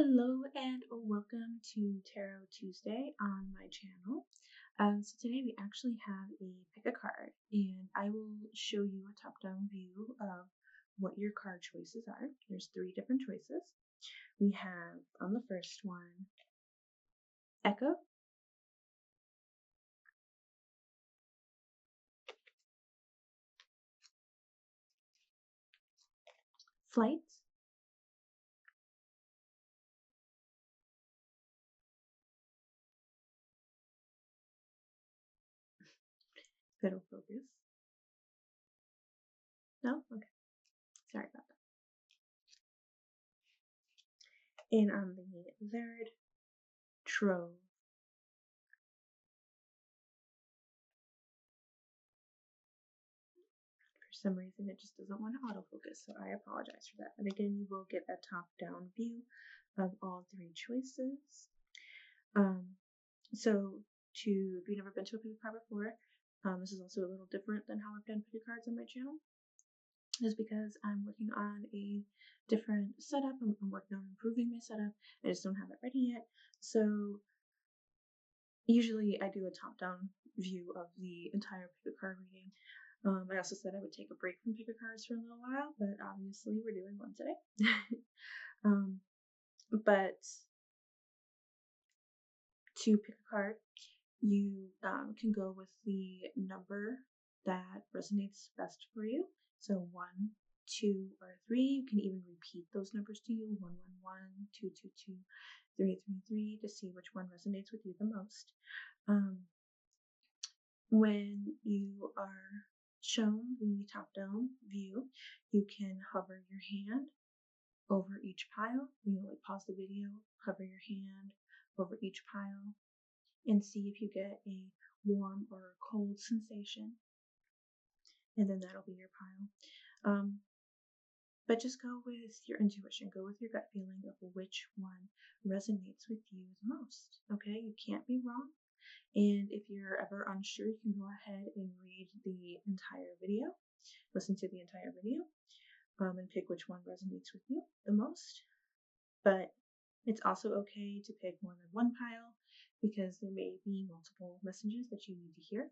Hello and welcome to Tarot Tuesday on my channel. So today we actually have a pick a card, and I will show you a top-down view of what your card choices are. There's three different choices. We have on the first one, Echo, Flight, Fiddle Focus. No? Okay. Sorry about that. And on the third, Trove. For some reason it just doesn't want to autofocus, so I apologize for that. But again, you will get a top-down view of all three choices. So if you've never been to a pick a card before, this is also a little different than how I've done pick a cards on my channel, is because I'm working on a different setup. I'm working on improving my setup. I just don't have it ready yet. So usually I do a top-down view of the entire pick a card reading. I also said I would take a break from pick a cards for a little while, but obviously we're doing one today. But to pick a card, you can go with the number that resonates best for you. So 1, 2, or 3. You can even repeat those numbers to you: 111, 222, 333, to see which one resonates with you the most. When you are shown the top-down view, you can hover your hand over each pile. Like pause the video, hover your hand over each pile, and see if you get a warm or cold sensation, and then that'll be your pile. But just go with your intuition, go with your gut feeling of which one resonates with you the most. Okay, you can't be wrong. And if you're ever unsure, you can go ahead and read the entire video, listen to the entire video, and pick which one resonates with you the most. But it's also okay to pick more than one pile, because there may be multiple messages that you need to hear,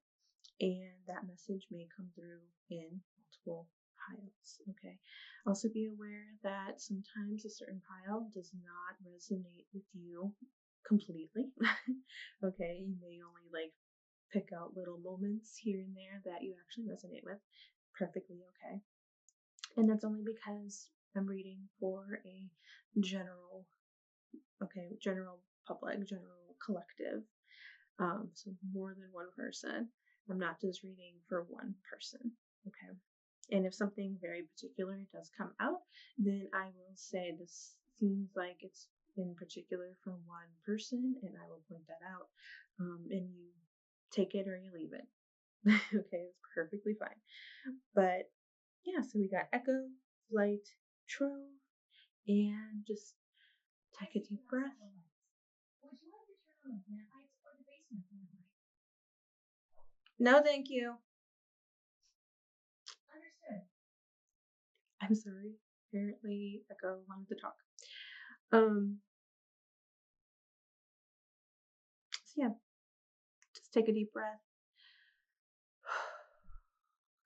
and that message may come through in multiple piles. Okay. Also be aware that sometimes a certain pile does not resonate with you completely. Okay. You may only pick out little moments here and there that you actually resonate with. Perfectly okay. And that's only because I'm reading for a general public, general collective. So more than one person. I'm not just reading for one person. Okay. And if something very particular does come out, then I will say this seems like it's in particular for one person, and I will point that out. And you take it or you leave it. Okay, it's perfectly fine. But yeah, so we got Echo, Flight, Trove, and just take a deep breath. Would you like to turn on the plant lights or the basement light? No, thank you. Understood. I'm sorry. Apparently, Echo wanted to talk. So yeah, just take a deep breath.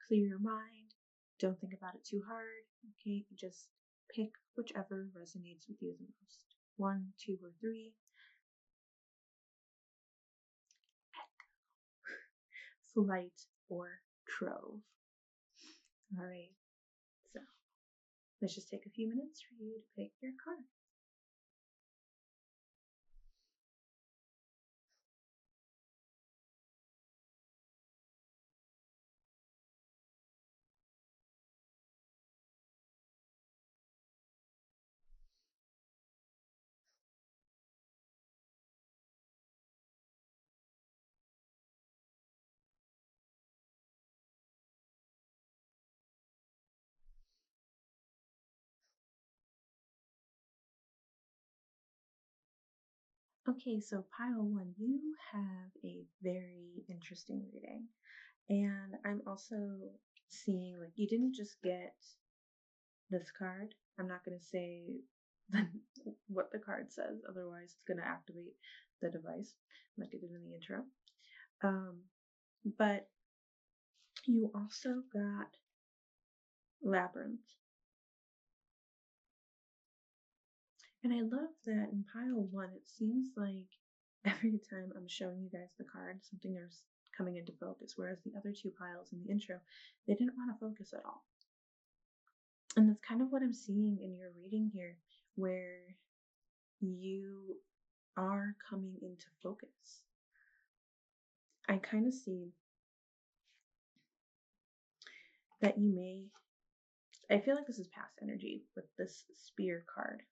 Clear your mind. Don't think about it too hard. Okay, just pick whichever resonates with you the most. 1, 2, or 3. Flight, or Trove. All right, so let's just take a few minutes for you to pick your card. Okay, so pile 1, you have a very interesting reading. And I'm also seeing, you didn't just get this card. I'm not going to say than what the card says. Otherwise, it's going to activate the device like it did in the intro. But you also got Labyrinth. And I love that in pile 1, it seems like every time I'm showing you guys the card, something is coming into focus, whereas the other 2 piles in the intro, they didn't want to focus at all. And that's kind of what I'm seeing in your reading here, where you are coming into focus. I kind of see that I feel like this is past energy with this Spear card.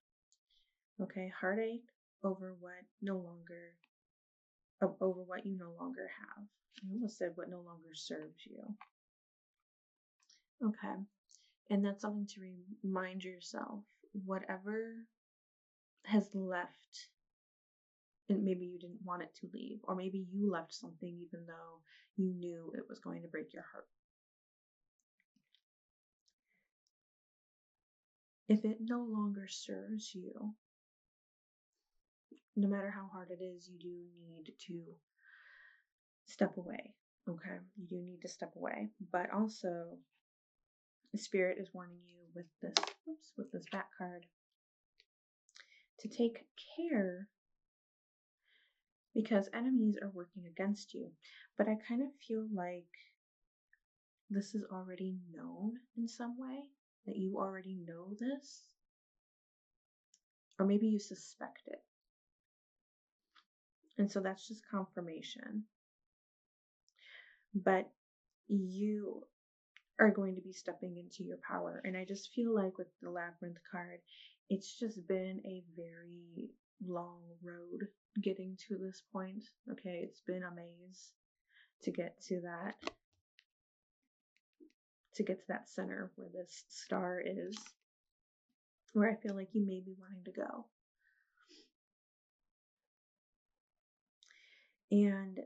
Okay, heartache over what you no longer have. I almost said what no longer serves you. Okay, and that's something to remind yourself, whatever has left, and maybe you didn't want it to leave, or maybe you left something even though you knew it was going to break your heart. If it no longer serves you, no matter how hard it is, you do need to step away. Okay, you do need to step away, but also the Spirit is warning you with this back card to take care, because enemies are working against you. But I kind of feel like this is already known in some way, that you already know this, or maybe you suspect it. And so that's just confirmation. But you are going to be stepping into your power. And I just feel like with the Labyrinth card, it's just been a very long road getting to this point. Okay, it's been a maze to get to that center where this star is, where I feel like you may be wanting to go. And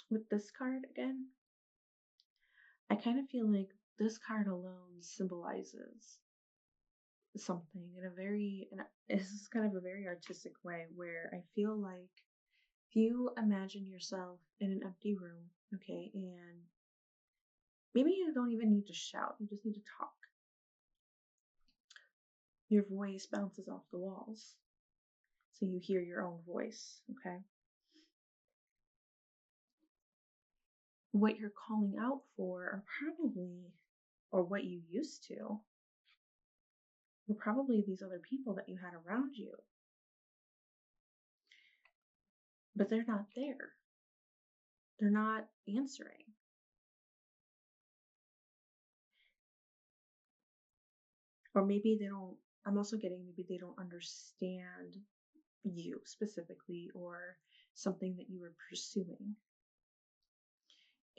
with this card again, I kind of feel like this card alone symbolizes something this is kind of a very artistic way, where I feel like if you imagine yourself in an empty room, okay, and maybe you don't even need to shout, you just need to talk. Your voice bounces off the walls, so you hear your own voice, okay? What you're calling out for are probably, or what you used to, were probably these other people that you had around you. But they're not there. They're not answering. Or maybe I'm also getting maybe they don't understand you specifically, or something that you were pursuing.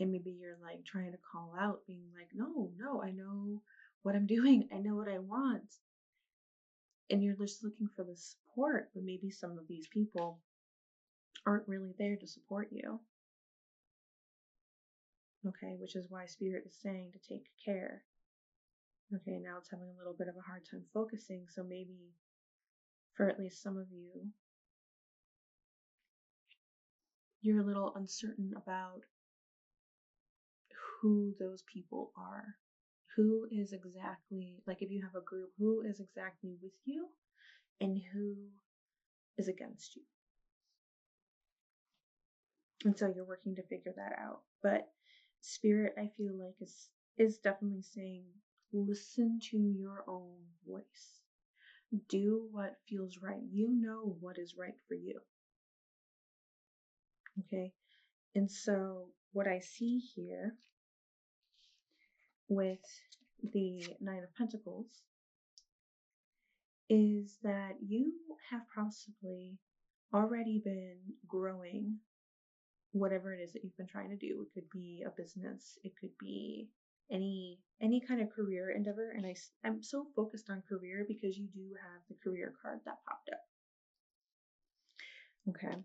And maybe you're like trying to call out, being like, no, I know what I'm doing. I know what I want. And you're just looking for the support, but maybe some of these people aren't really there to support you. Okay, which is why Spirit is saying to take care. Okay, now it's having a little bit of a hard time focusing, so maybe for at least some of you, you're a little uncertain about who those people are. Who is exactly, like if you have a group, who is exactly with you and who is against you. And so you're working to figure that out. But Spirit, I feel like, is definitely saying, listen to your own voice. Do what feels right. You know what is right for you. Okay? And so what I see here with the Nine of Pentacles is that you have possibly already been growing whatever it is that you've been trying to do. It could be a business, it could be any kind of career endeavor. And I'm so focused on career because you do have the career card that popped up. Okay.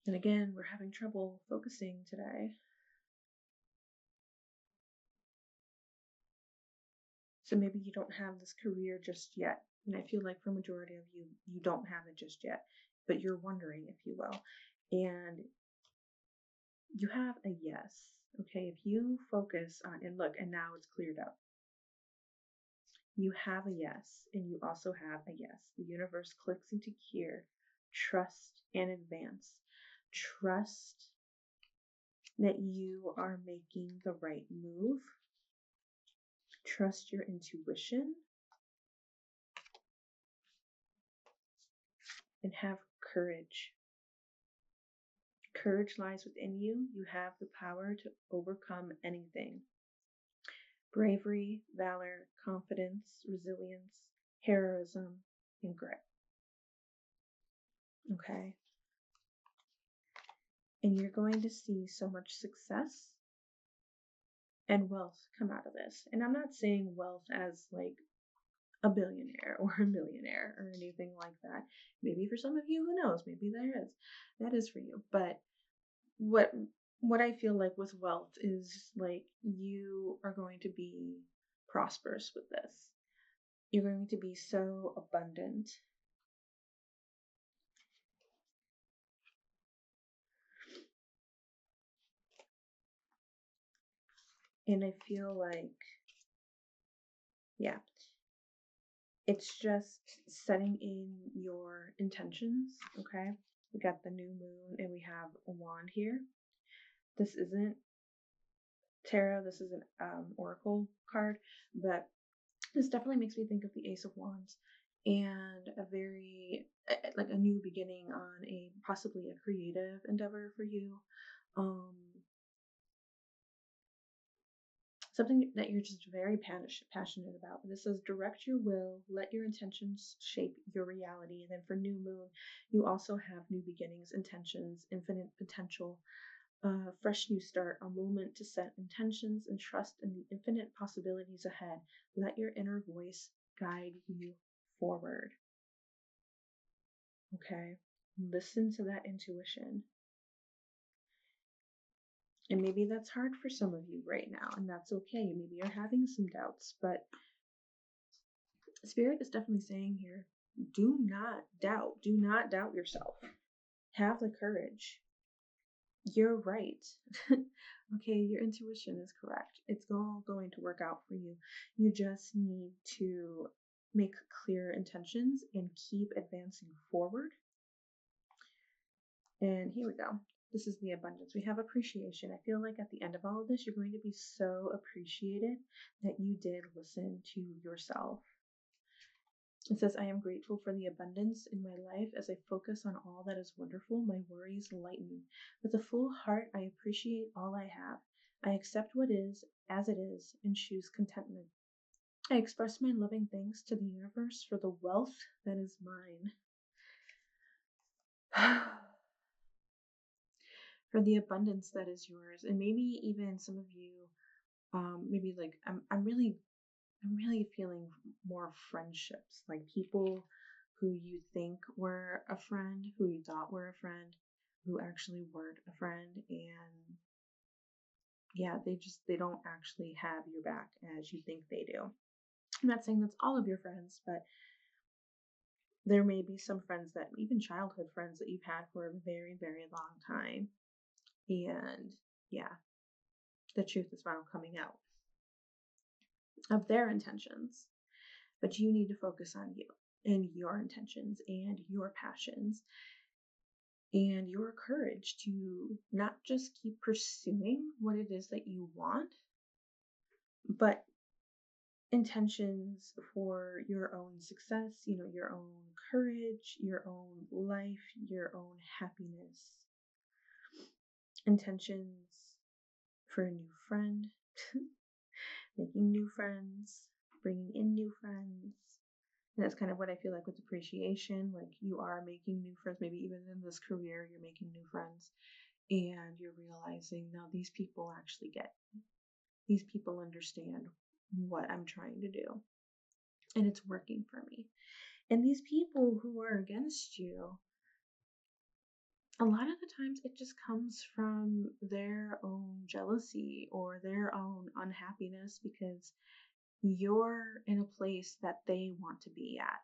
And again, we're having trouble focusing today. So maybe you don't have this career just yet. And I feel like for majority of you, you don't have it just yet, but you're wondering, if you will. And you have a yes. Okay, if you focus on, and look, and now it's cleared up. You have a yes, and you also have a yes. The universe clicks into gear. Trust and advance. Trust that you are making the right move. Trust your intuition. And have courage. Courage lies within you. You have the power to overcome anything. Bravery, valor, confidence, resilience, heroism, and grit. Okay? And you're going to see so much success and wealth come out of this. And I'm not saying wealth as like a billionaire or a millionaire or anything like that. Maybe for some of you, who knows? Maybe that is for you. But what I feel like with wealth is like you are going to be prosperous with this. You're going to be so abundant. And I feel like, yeah, it's just setting in your intentions, okay? We got the new moon and we have a wand here. This isn't tarot, this is an oracle card, but this definitely makes me think of the Ace of Wands and a very, like a new beginning on a possibly a creative endeavor for you. Something that you're just very passionate about. This says direct your will, let your intentions shape your reality. And then for new moon, you also have new beginnings, intentions, infinite potential, fresh new start, a moment to set intentions and trust in the infinite possibilities ahead. Let your inner voice guide you forward. Okay? Listen to that intuition. And maybe that's hard for some of you right now, and that's okay. Maybe you're having some doubts, but Spirit is definitely saying here, do not doubt. Do not doubt yourself. Have the courage. You're right. Okay, your intuition is correct. It's all going to work out for you. You just need to make clear intentions and keep advancing forward. And here we go. This is the abundance. We have appreciation. I feel like at the end of all of this, you're going to be so appreciated that you did listen to yourself. It says, I am grateful for the abundance in my life. As I focus on all that is wonderful, my worries lighten. With a full heart, I appreciate all I have. I accept what is as it is and choose contentment. I express my loving thanks to the universe for the wealth that is mine. For the abundance that is yours. And maybe even some of you, maybe like I'm really feeling more friendships, like people who you think were a friend, who you thought were a friend, who actually weren't a friend. And yeah, they don't actually have your back as you think they do. I'm not saying that's all of your friends, but there may be some friends, that even childhood friends, that you've had for a very, very long time. And yeah, the truth is now coming out of their intentions. But you need to focus on you and your intentions and your passions and your courage to not just keep pursuing what it is that you want, but intentions for your own success, your own courage, your own life, your own happiness. Intentions for a new friend, making new friends, bringing in new friends. And that's kind of what I feel like with appreciation. Like you are making new friends, maybe even in this career, you're making new friends. And you're realizing, now these people actually get me. These people understand what I'm trying to do. And it's working for me. And these people who are against you, a lot of the times it just comes from their own jealousy or their own unhappiness, because you're in a place that they want to be at.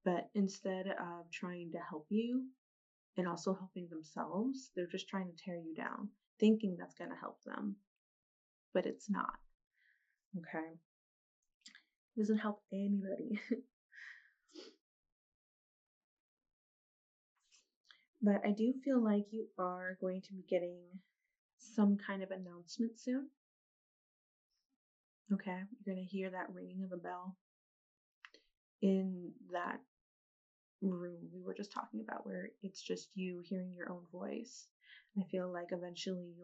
But instead of trying to help you and also helping themselves, they're just trying to tear you down, thinking that's going to help them, but it's not. Okay? It doesn't help anybody. But I do feel like you are going to be getting some kind of announcement soon. Okay? You're going to hear that ringing of a bell in that room we were just talking about, where it's just you hearing your own voice. I feel like eventually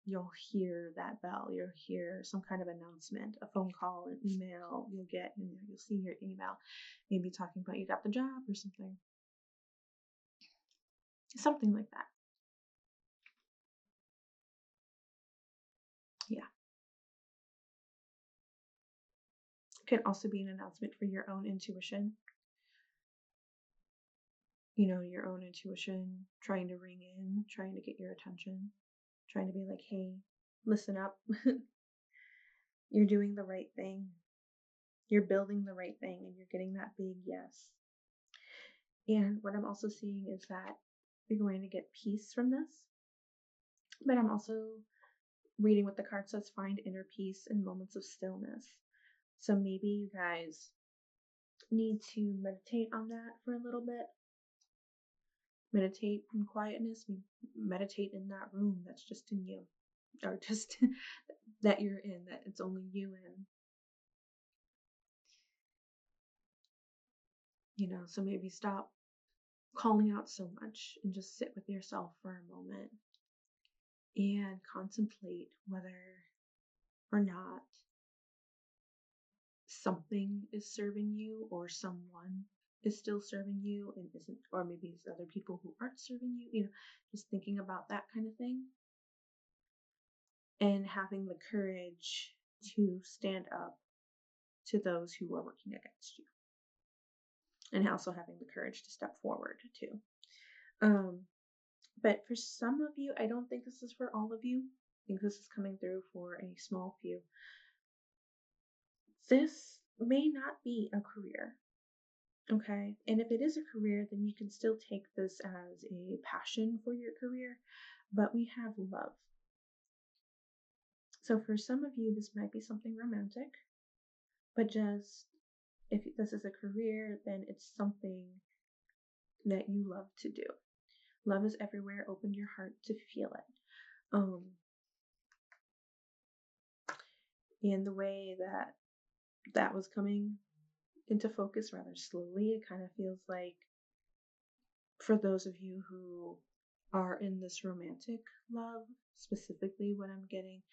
you'll hear that bell. You'll hear some kind of announcement, a phone call, an email. You'll see your email, maybe talking about you got the job or something like that. Yeah. It could also be an announcement for your own intuition. Your own intuition trying to ring in, trying to get your attention, trying to be like, hey, listen up. You're doing the right thing. You're building the right thing, and you're getting that big yes. And what I'm also seeing is that you're going to get peace from this. But I'm also reading what the card says, find inner peace in moments of stillness. So maybe you guys need to meditate on that for a little bit. Meditate in quietness. Meditate in that room that's just in you, or just that you're in, that it's only you in. So maybe stop calling out so much and just sit with yourself for a moment and contemplate whether or not something is serving you, or someone is still serving you and isn't, or maybe it's other people who aren't serving you, just thinking about that kind of thing, and having the courage to stand up to those who are working against you, and also having the courage to step forward too. But for some of you, I don't think this is for all of you. I think this is coming through for a small few. This may not be a career, okay? And if it is a career, then you can still take this as a passion for your career, but we have love. So for some of you, this might be something romantic, but just if this is a career, then it's something that you love to do. Love is everywhere. Open your heart to feel it. And the way that was coming into focus rather slowly, it kind of feels like for those of you who are in this romantic love, specifically what I'm getting,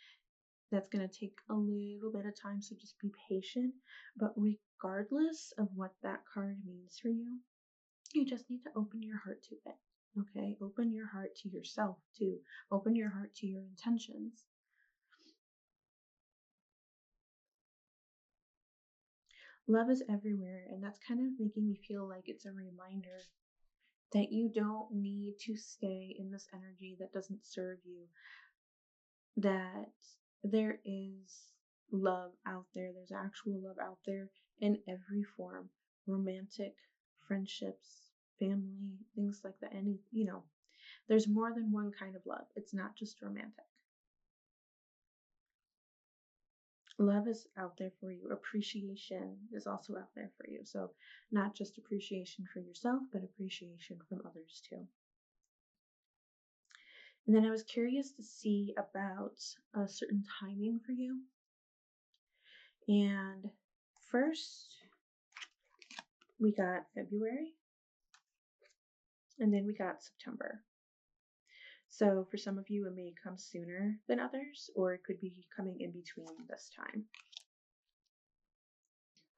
that's going to take a little bit of time, so just be patient. But regardless of what that card means for you, you just need to open your heart to it. Okay? Open your heart to yourself too. Open your heart to your intentions. Love is everywhere, and that's kind of making me feel like it's a reminder that you don't need to stay in this energy that doesn't serve you, that there is love out there. There's actual love out there in every form, romantic, friendships, family, things like that. There's more than one kind of love. It's not just romantic. Love is out there for you. Appreciation is also out there for you. So not just appreciation for yourself, but appreciation from others too. And then I was curious to see about a certain timing for you. And first, we got February, and then we got September. So for some of you, it may come sooner than others, or it could be coming in between this time.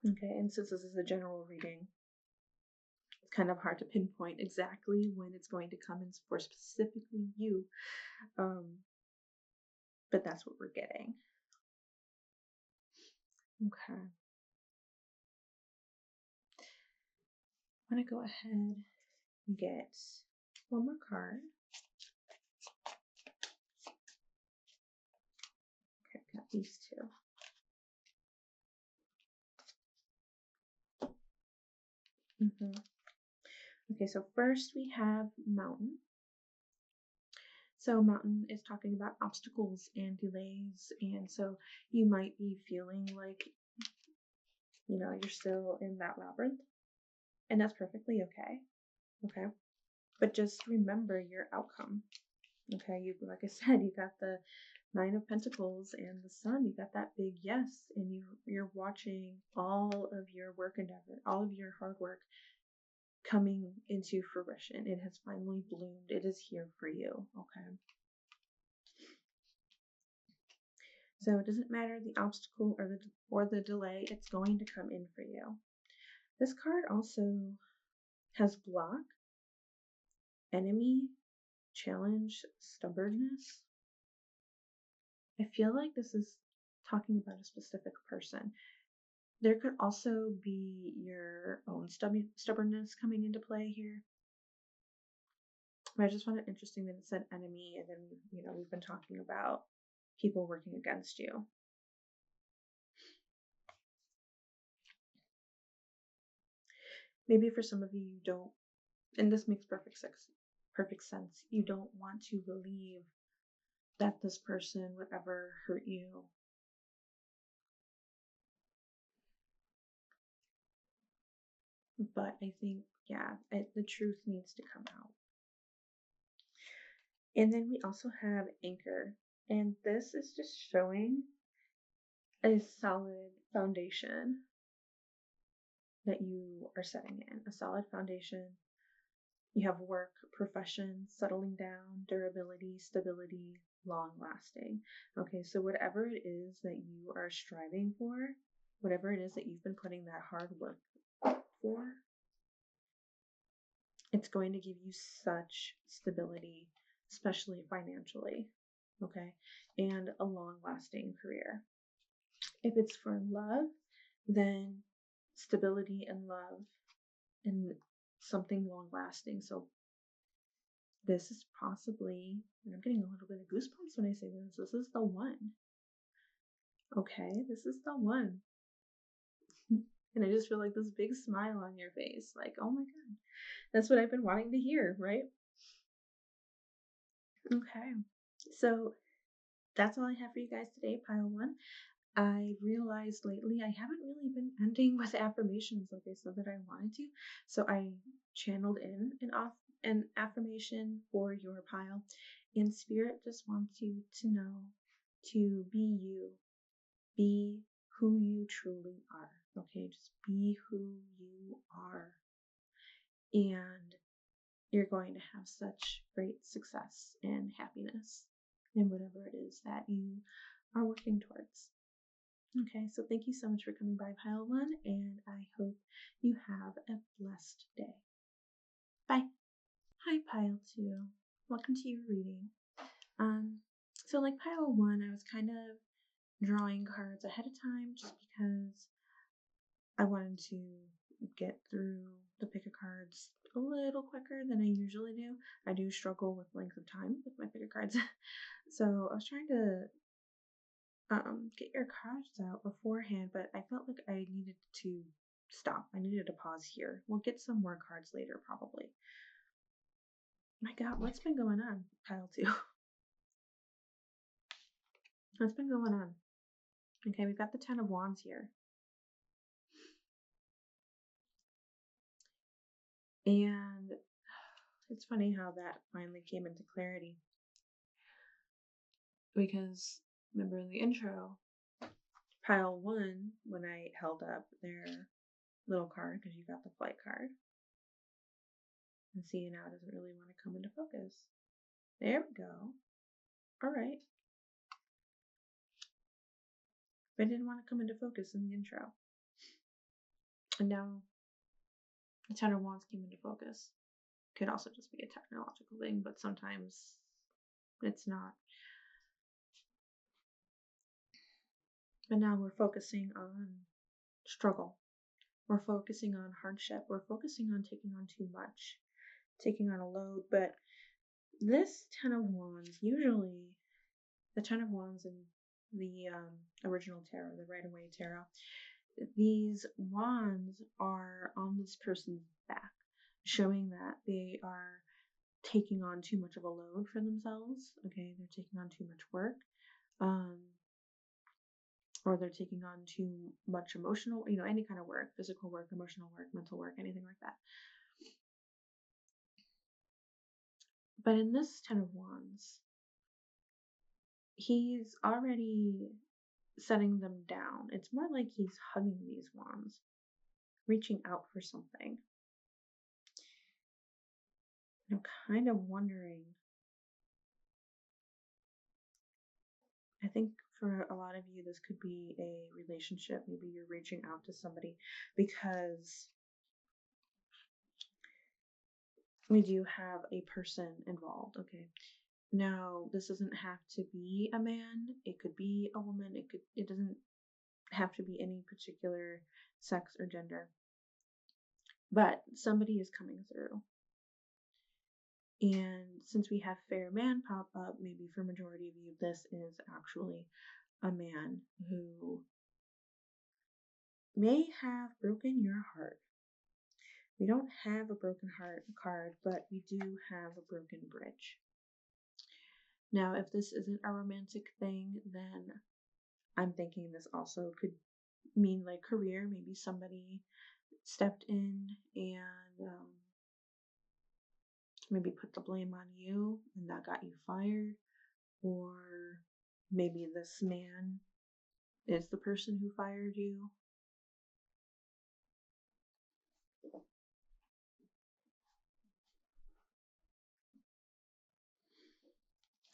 Okay, and since this is a general reading, it's kind of hard to pinpoint exactly when it's going to come in for specifically you. But that's what we're getting. Okay. I'm going to go ahead and get one more card. Okay, got these two. Okay, so first we have Mountain. So Mountain is talking about obstacles and delays, and so you might be feeling like, you're still in that labyrinth, and that's perfectly okay. Okay, but just remember your outcome. Okay, like I said, you got the Nine of Pentacles and the Sun. You got that big yes, and you're watching all of your work endeavor, all of your hard work coming into fruition. It has finally bloomed. It is here for you. Okay. So it doesn't matter the obstacle or the delay, it's going to come in for you. This card also has block, enemy, challenge, stubbornness. I feel like this is talking about a specific person. There could also be your own stubbornness coming into play here. But I just found it interesting that it said enemy, and then, we've been talking about people working against you. Maybe for some of you don't, and this makes perfect sense, you don't want to believe that this person would ever hurt you. But I think, the truth needs to come out. And then we also have Anchor, and this is just showing a solid foundation that you are setting in, a solid foundation. You have work, profession, settling down, durability, stability, long lasting. Okay, so whatever it is that you are striving for, whatever it is that you've been putting that hard work for, it's going to give you such stability, especially financially, okay, and a long lasting career. If it's for love, then stability and love and something long lasting. So this is possibly, and I'm getting a little bit of goosebumps when I say this is the one. Okay, this is the one. And I just feel like this big smile on your face, like, oh my God, that's what I've been wanting to hear, right? Okay, so that's all I have for you guys today, pile one. I realized lately I haven't really been ending with affirmations like I said that I wanted to, so I channeled in an affirmation for your pile, and Spirit just wants you to know to be you, be who you truly are. Okay, just be who you are, and you're going to have such great success and happiness in whatever it is that you are working towards. Okay, so thank you so much for coming by, Pile 1, and I hope you have a blessed day. Bye. Hi, Pile 2. Welcome to your reading. So like Pile 1, I was kind of drawing cards ahead of time just because I wanted to get through the pick of cards a little quicker than I usually do. I do struggle with length of time with my pick of cards. So I was trying to get your cards out beforehand, but I felt like I needed to stop. I needed to pause here. We'll get some more cards later, probably. My God, what's been going on, Pile 2? What's been going on? Okay, we've got the Ten of Wands here. And it's funny how that finally came into clarity. Because remember in the intro, Pile 1, when I held up their little card, because you got the flight card, and see now it doesn't really want to come into focus. There we go. All right. But it didn't want to come into focus in the intro. And now the Ten of Wands came into focus. Could also just be a technological thing, but sometimes it's not. But now we're focusing on struggle. We're focusing on hardship. We're focusing on taking on too much, taking on a load. But this Ten of Wands, usually the Ten of Wands in the original tarot, the Right Away tarot, these wands are on this person's back, showing that they are taking on too much of a load for themselves. Okay, they're taking on too much work, or they're taking on too much emotional, any kind of work, physical work, emotional work, mental work, anything like that. But in this Ten of Wands, he's already setting them down. It's more like he's hugging these wands, reaching out for something. I'm kind of wondering, I think for a lot of you, this could be a relationship. Maybe you're reaching out to somebody because we do have a person involved. Okay. Now, this doesn't have to be a man. It could be a woman. It doesn't have to be any particular sex or gender. But somebody is coming through. And since we have fair man pop up, maybe for majority of you, this is actually a man who may have broken your heart. We don't have a broken heart card, but we do have a broken bridge. Now, if this isn't a romantic thing, then I'm thinking this also could mean like career. Maybe somebody stepped in and maybe put the blame on you and that got you fired. Or maybe this man is the person who fired you.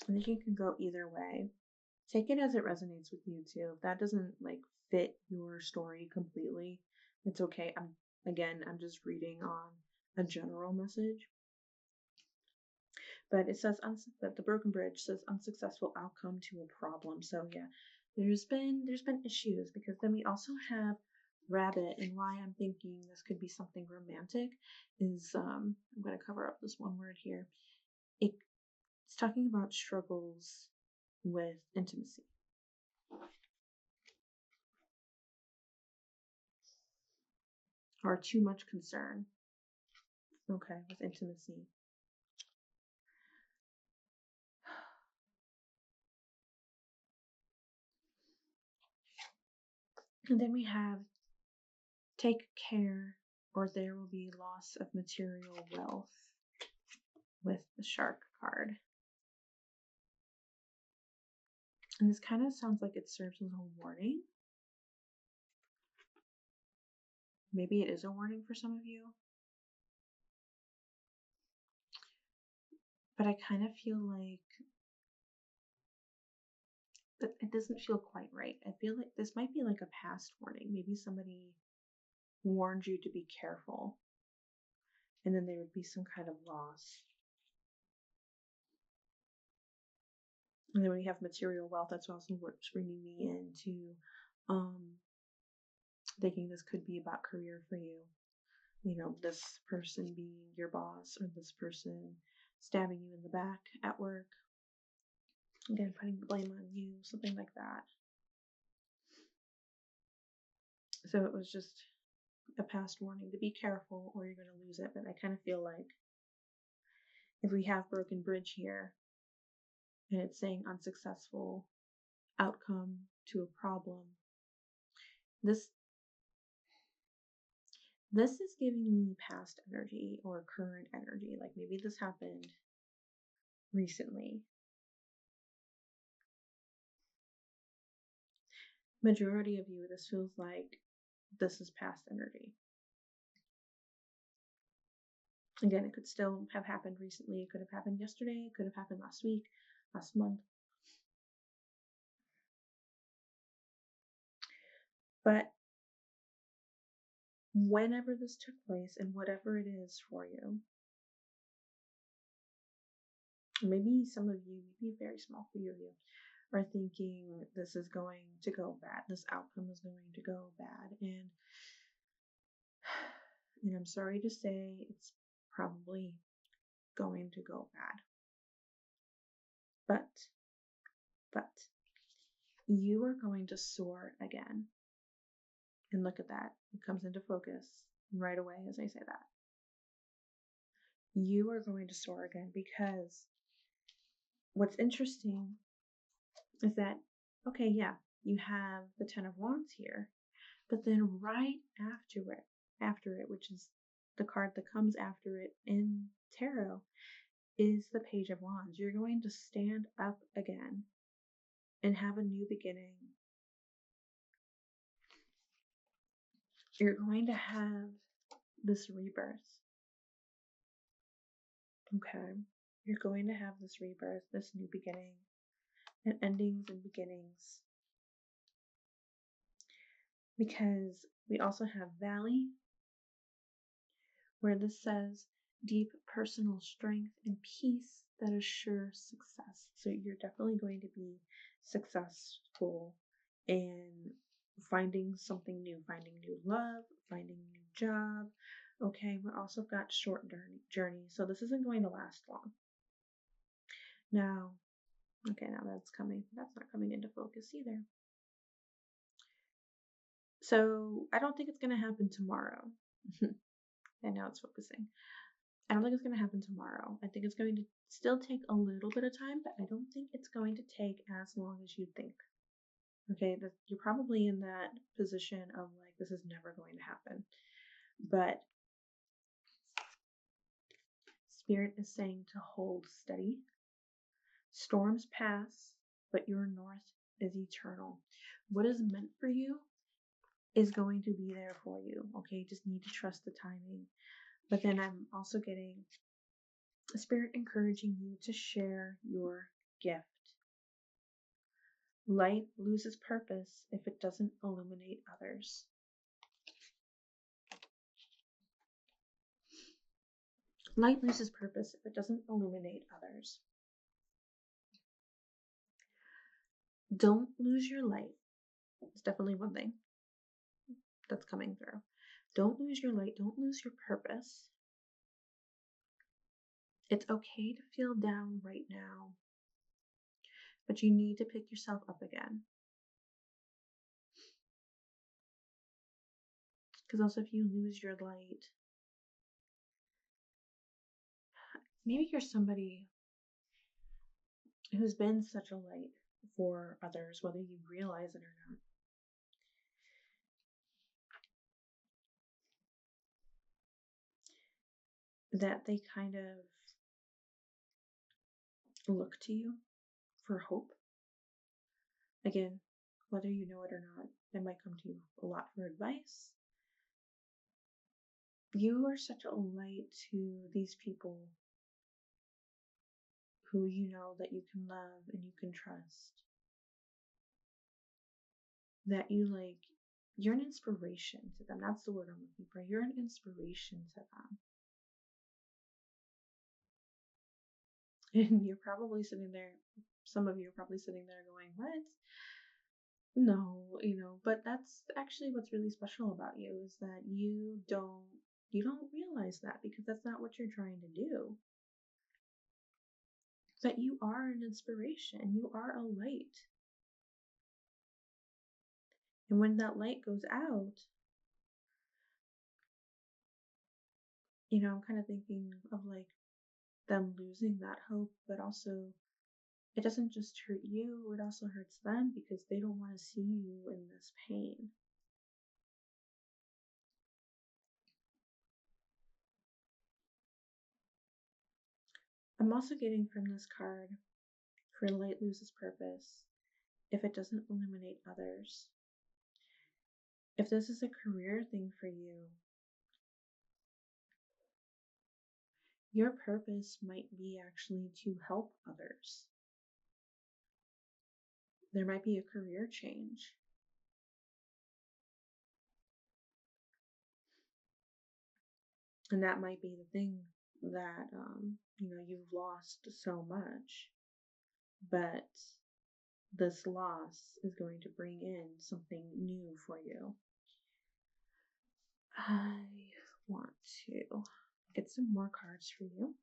I think it can go either way. Take it as it resonates with you too. If that doesn't like fit your story completely, it's okay. I'm just reading on a general message. But it says that the broken bridge says unsuccessful outcome to a problem. So yeah, there's been issues, because then we also have rabbit, and why I'm thinking this could be something romantic is I'm going to cover up this one word here. It's talking about struggles with intimacy. Or too much concern. Okay, with intimacy. And then we have take care or there will be loss of material wealth with the shark card. And this kind of sounds like it serves as a warning. Maybe it is a warning for some of you. But I kind of feel like it doesn't feel quite right. I feel like this might be like a past warning. Maybe somebody warned you to be careful, and then there would be some kind of loss. And then when you have material wealth, that's also what's bringing me into thinking this could be about career for you. This person being your boss, or this person stabbing you in the back at work. Again, putting the blame on you, something like that. So it was just a past warning to be careful or you're going to lose it. But I kind of feel like if we have broken bridge here and it's saying unsuccessful outcome to a problem, this is giving me past energy or current energy. Like maybe this happened recently. Majority of you, this feels like this is past energy. Again, it could still have happened recently. It could have happened yesterday. It could have happened last week, last month. But whenever this took place and whatever it is for you, maybe some of you, maybe a very small few of you, are thinking this is going to go bad. This outcome is going to go bad. And I'm sorry to say it's probably going to go bad. But you are going to soar again. And look at that. It comes into focus right away as I say that. You are going to soar again, because what's interesting is that, okay, yeah, you have the Ten of Wands here, but then right after it, which is the card that comes after it in tarot, is the Page of Wands. You're going to stand up again and have a new beginning. You're going to have this rebirth. Okay? You're going to have this rebirth, this new beginning, and endings and beginnings. Because we also have Valley, where this says deep personal strength and peace that assure success. So you're definitely going to be successful in finding something new, finding new love, finding a new job. Okay, we also got short journey, so this isn't going to last long. Now that's not coming into focus either. So I don't think it's going to happen tomorrow. And now it's focusing. I don't think it's going to happen tomorrow. I think it's going to still take a little bit of time, but I don't think it's going to take as long as you think. Okay, you're probably in that position of like, this is never going to happen. But Spirit is saying to hold steady. Storms pass, but your north is eternal. What is meant for you is going to be there for you. Okay, you just need to trust the timing. But then I'm also getting Spirit encouraging you to share your gift. Light loses purpose if it doesn't illuminate others. Light loses purpose if it doesn't illuminate others. Don't lose your light. It's definitely one thing that's coming through. Don't lose your light. Don't lose your purpose. It's okay to feel down right now, but you need to pick yourself up again. Because also, if you lose your light, maybe you're somebody who's been such a light for others, whether you realize it or not, that they kind of look to you for hope. Again, whether you know it or not, they might come to you a lot for advice. You are such a light to these people who you know that you can love and you can trust. That you're an inspiration to them. That's the word I'm looking for. You're an inspiration to them. And you're probably sitting there, some of you are probably sitting there going, what? No, but that's actually what's really special about you, is that you don't realize that, because that's not what you're trying to do. That you are an inspiration, you are a light. And when that light goes out, I'm kind of thinking of like them losing that hope, but also it doesn't just hurt you, it also hurts them, because they don't want to see you in this pain. I'm also getting from this card, for light loses purpose if it doesn't illuminate others. If this is a career thing for you, your purpose might be actually to help others. There might be a career change. And that might be the thing that, you've lost so much. But this loss is going to bring in something new for you. I want to get some more cards for you.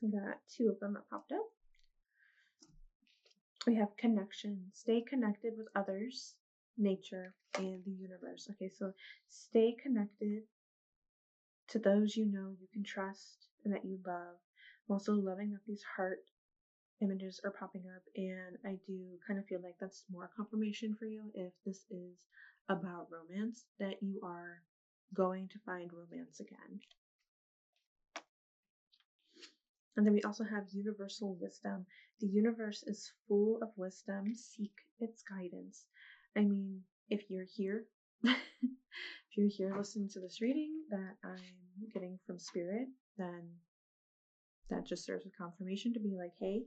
We got 2 of them that popped up. We have connection. Stay connected with others, nature, and the universe. Okay, so stay connected to those you know you can trust and that you love. I'm also loving that these heart images are popping up, and I do kind of feel like that's more confirmation for you if this is about romance, that you are going to find romance again. And then we also have universal wisdom. The universe is full of wisdom. Seek its guidance. I mean, if you're here, if you're here listening to this reading that I'm getting from Spirit, then that just serves as confirmation to be like, hey,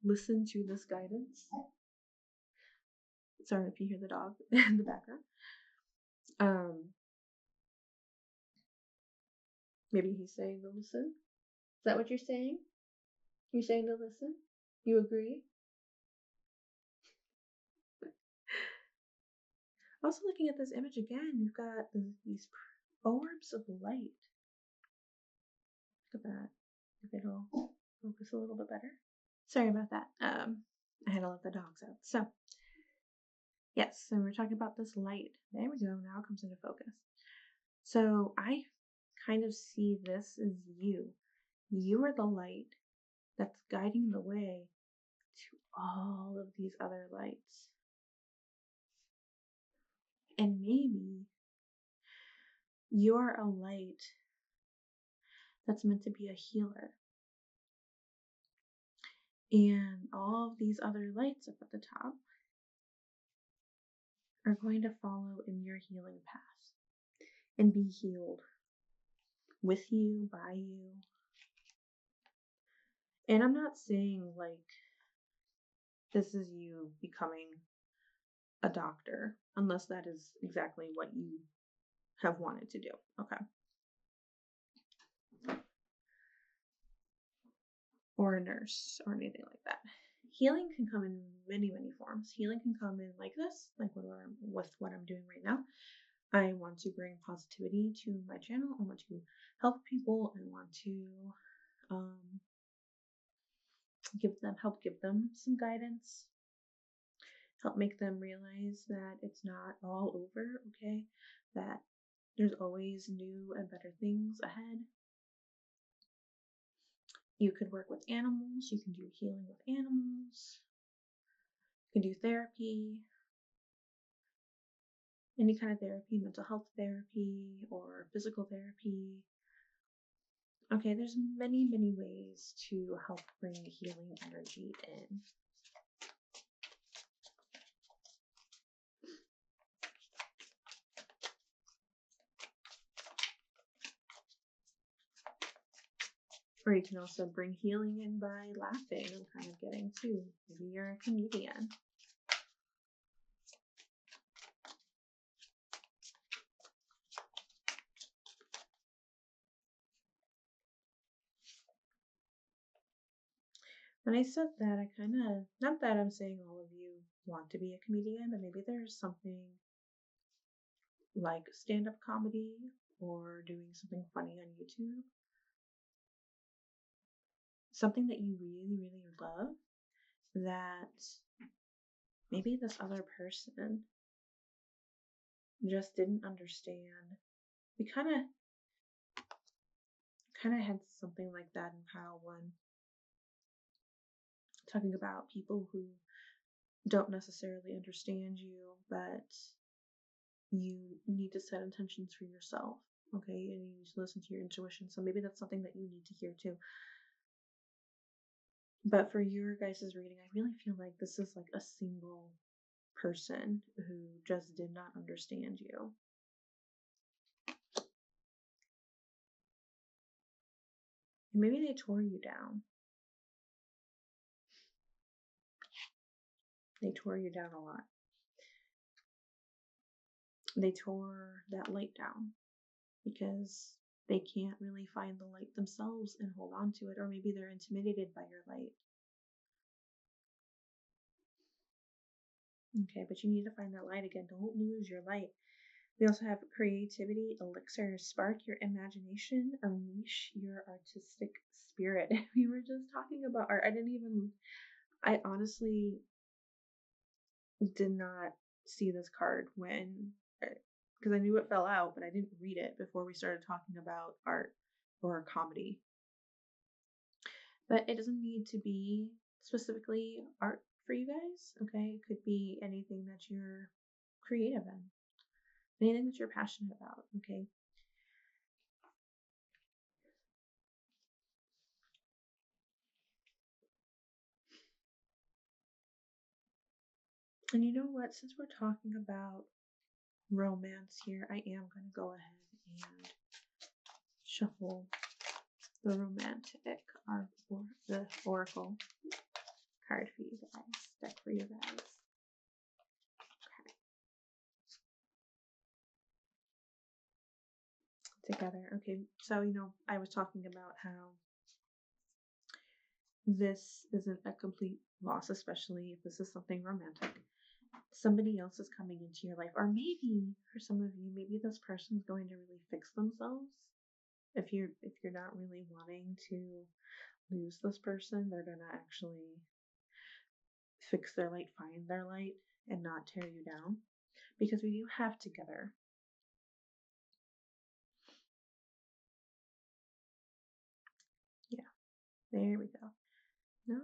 listen to this guidance. Sorry if you hear the dog in the background. Maybe he's saying to listen. Is that what you're saying? You're saying to listen? You agree? Also looking at this image again, you've got these orbs of light. Look at that. If it'll focus a little bit better. Sorry about that. I had to let the dogs out. So, yes, and we're talking about this light. There we go. Now it comes into focus. So I kind of see this as you. You are the light that's guiding the way to all of these other lights. And maybe you're a light that's meant to be a healer. And all of these other lights up at the top are going to follow in your healing path and be healed with you, by you. And I'm not saying like this is you becoming a doctor, unless that is exactly what you have wanted to do. Okay. Or a nurse or anything like that. Healing can come in many, many forms. Healing can come in like this, like with what I'm doing right now. I want to bring positivity to my channel. I want to help people. I want to help give them some guidance, help make them realize that it's not all over, okay? That there's always new and better things ahead. You could work with animals. You can do healing with animals. You can do therapy. Any kind of therapy, mental health therapy or physical therapy. Okay, there's many, many ways to help bring healing energy in. Or you can also bring healing in by laughing. I'm kind of getting too. Maybe you're a comedian. When I said that, I kind of, not that I'm saying all of you want to be a comedian, but maybe there's something like stand-up comedy or doing something funny on YouTube. Something that you really, really love that maybe this other person just didn't understand. We kind of had something like that in Pile 1. Talking about people who don't necessarily understand you, but you need to set intentions for yourself, okay? And you need to listen to your intuition. So maybe that's something that you need to hear too. But for your guys' reading, I really feel like this is like a single person who just did not understand you. And maybe they tore you down. They tore you down a lot. They tore that light down because they can't really find the light themselves and hold on to it, or maybe they're intimidated by your light. Okay, but you need to find that light again. Don't lose your light. We also have creativity, elixir, spark your imagination, unleash your artistic spirit. We were just talking about art. I honestly did not see this card because I knew it fell out, but I didn't read it before we started talking about art or comedy. But it doesn't need to be specifically art for you guys, okay? It could be anything that you're creative in, anything that you're passionate about, okay? And you know what? Since we're talking about romance here, I am going to go ahead and shuffle the romantic or the oracle card for you guys, deck for you guys. Okay. Together. Okay, so I was talking about how this isn't a complete loss, especially if this is something romantic. Somebody else is coming into your life, or maybe for some of you, maybe this person's going to really fix themselves. If you're not really wanting to lose this person, they're gonna actually fix their light, find their light, and not tear you down. Because we do have together. Yeah, there we go. No?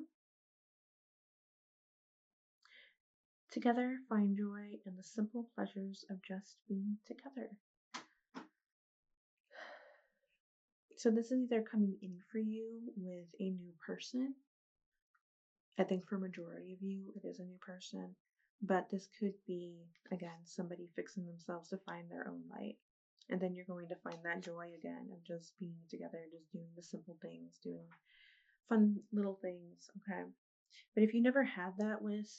Together, find joy in the simple pleasures of just being together. So this is either coming in for you with a new person. I think for majority of you, it is a new person. But this could be, again, somebody fixing themselves to find their own light. And then you're going to find that joy again of just being together, just doing the simple things, doing fun little things, okay? But if you never had that with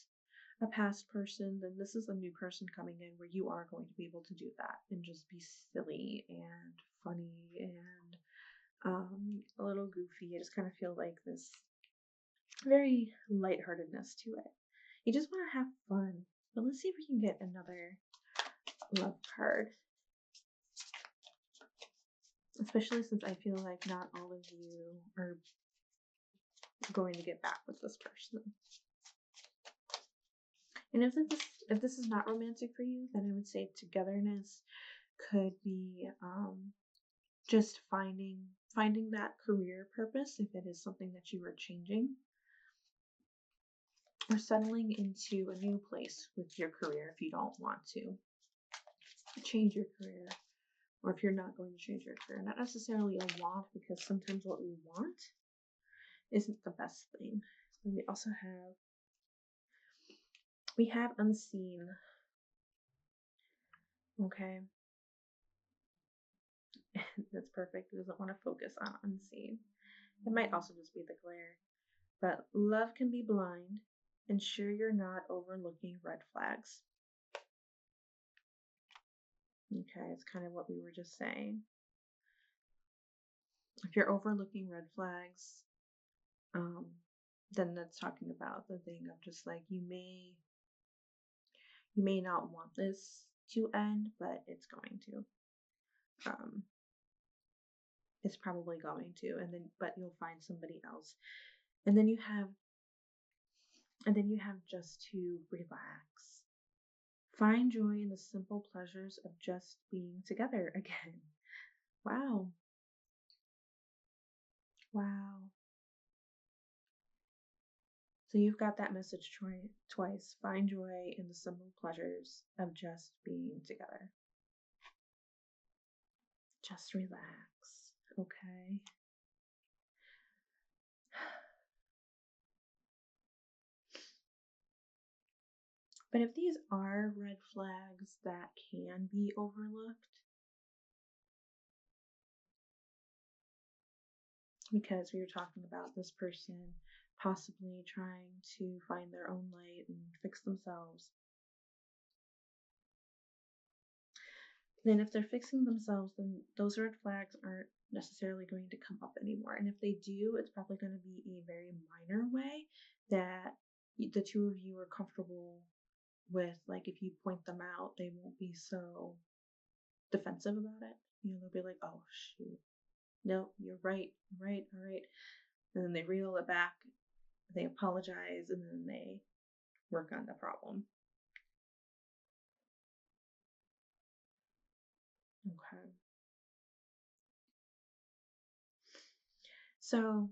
a past person, then this is a new person coming in where you are going to be able to do that and just be silly and funny and a little goofy. I just kind of feel like this very lightheartedness to it. You just want to have fun. But let's see if we can get another love card. Especially since I feel like not all of you are going to get back with this person. And if this is not romantic for you, then I would say togetherness could be just finding that career purpose if it is something that you are changing, or settling into a new place with your career if you don't want to change your career, or if you're not going to change your career. Not necessarily a want, because sometimes what we want isn't the best thing. And we have unseen. Okay. That's perfect. It doesn't want to focus on unseen. It might also just be the glare. But love can be blind. Ensure you're not overlooking red flags. Okay, it's kind of what we were just saying. If you're overlooking red flags, then that's talking about the thing of just like you may not want this to end, but it's going to. It's probably going to, but you'll find somebody else, and then you have just to relax. Find joy in the simple pleasures of just being together again. Wow. Wow. So you've got that message twice. Find joy in the simple pleasures of just being together. Just relax, okay? But if these are red flags that can be overlooked, because we were talking about this person possibly trying to find their own light and fix themselves, then if they're fixing themselves, then those red flags aren't necessarily going to come up anymore. And if they do, it's probably going to be a very minor way that the two of you are comfortable with. Like if you point them out, they won't be so defensive about it. They'll be like, oh, shoot. No, you're right. Right. All right. And then they reel it back. They apologize, and then they work on the problem. Okay. So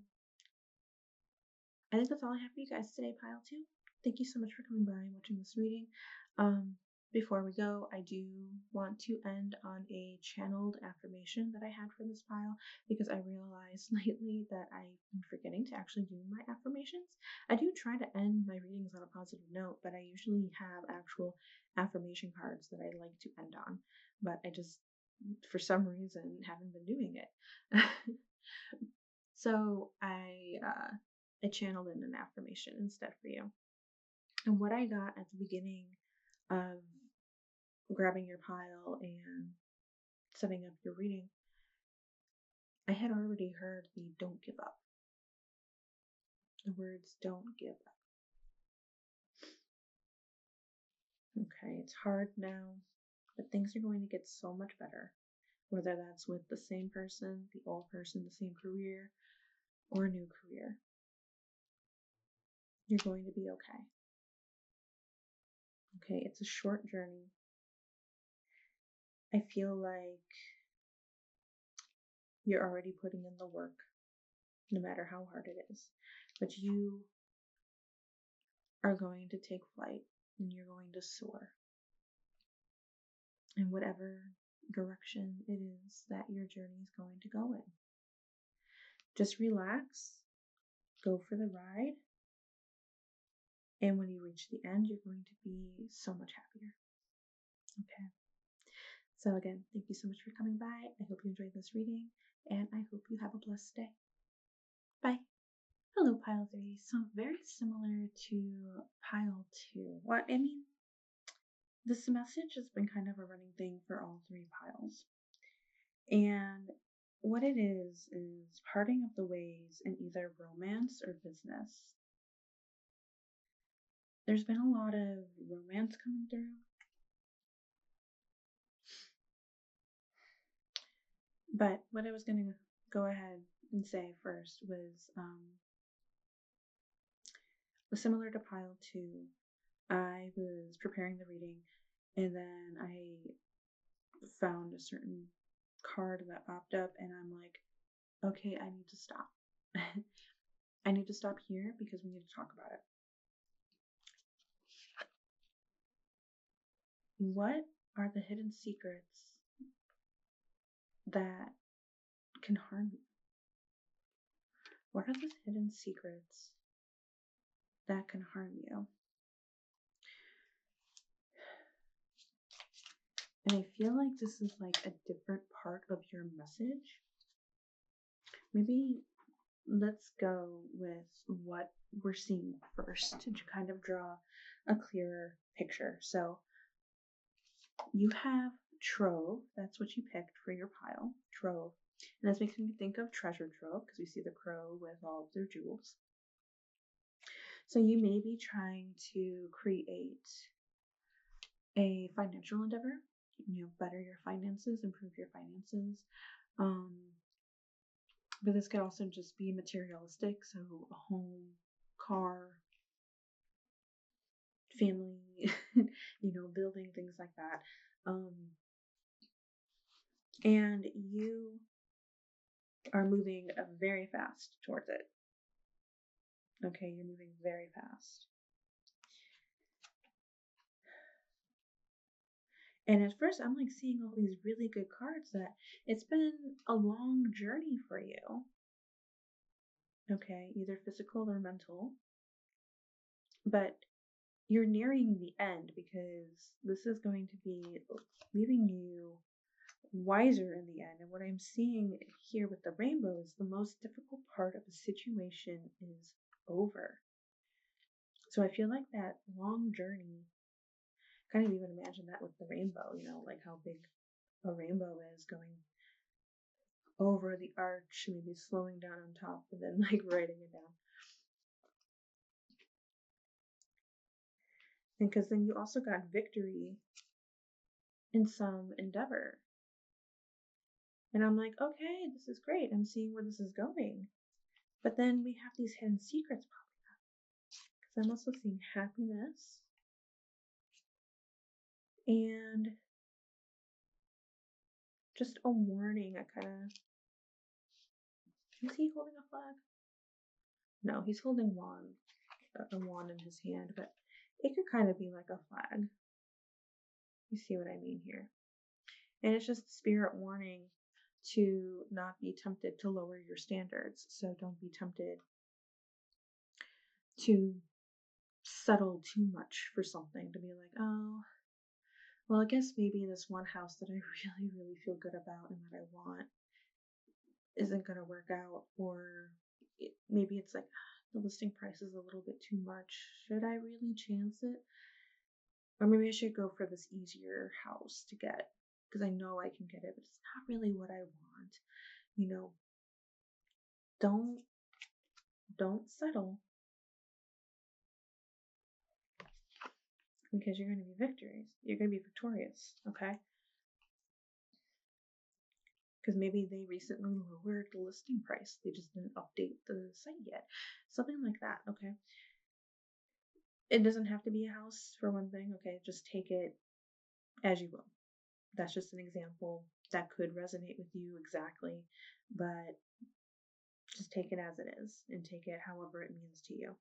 I think that's all I have for you guys today, Pile 2. Thank you so much for coming by and watching this reading. Before we go, I do want to end on a channeled affirmation that I had for this pile, because I realized lately that I've been forgetting to actually do my affirmations. I do try to end my readings on a positive note, but I usually have actual affirmation cards that I like to end on, but I just, for some reason, haven't been doing it. So I channeled in an affirmation instead for you. And what I got at the beginning of grabbing your pile and setting up your reading, I had already heard the don't give up. The words don't give up. Okay, it's hard now, but things are going to get so much better. Whether that's with the same person, the old person, the same career, or a new career. You're going to be okay. Okay, it's a short journey. I feel like you're already putting in the work, no matter how hard it is. But you are going to take flight, and you're going to soar in whatever direction it is that your journey is going to go in. Just relax, go for the ride, and when you reach the end, you're going to be so much happier. Okay. So again, thank you so much for coming by. I hope you enjoyed this reading, and I hope you have a blessed day. Bye. Hello, Pile 3. So very similar to Pile 2. Well, I mean, this message has been kind of a running thing for all 3 piles. And what it is parting of the ways in either romance or business. There's been a lot of romance coming through. But what I was going to go ahead and say first was similar to Pile 2. I was preparing the reading, and then I found a certain card that popped up, and I'm like, okay, I need to stop. I need to stop here because we need to talk about it. What are the hidden secrets that can harm you? What are the hidden secrets that can harm you? And I feel like this is like a different part of your message. Maybe let's go with what we're seeing first to kind of draw a clearer picture. So you have trove. That's what you picked for your pile, trove. And this makes me think of treasure trove because we see the crow with all of their jewels. So you may be trying to create a financial endeavor, better your finances, improve your finances. But this could also just be materialistic, so a home, car, family, building, things like that. And you are moving very fast towards it. Okay, you're moving very fast. And at first, I'm like seeing all these really good cards that it's been a long journey for you. Okay, either physical or mental. But you're nearing the end because this is going to be leaving you wiser in the end. And what I'm seeing here with the rainbow is the most difficult part of the situation is over. So I feel like that long journey, kind of even imagine that with the rainbow, like how big a rainbow is going over the arch, maybe slowing down on top and then like writing it down. And because then you also got victory in some endeavor. And I'm like, okay, this is great. I'm seeing where this is going. But then we have these hidden secrets popping up. Because I'm also seeing happiness and just a warning. I kind of. Is he holding a flag? No, he's holding a wand in his hand, but it could kind of be like a flag. You see what I mean here? And it's just spirit warning to not be tempted to lower your standards. So don't be tempted to settle too much for something, to be like, oh, well, I guess maybe this one house that I really, really feel good about and that I want isn't going to work out. Or maybe it's like, the listing price is a little bit too much. Should I really chance it? Or maybe I should go for this easier house to get because I know I can get it, but it's not really what I want. You know, don't settle because you're going to be victorious. You're going to be victorious, okay? Because maybe they recently lowered the listing price. They just didn't update the site yet. Something like that, okay? It doesn't have to be a house for one thing, okay? Just take it as you will. That's just an example that could resonate with you exactly, but just take it as it is and take it however it means to you.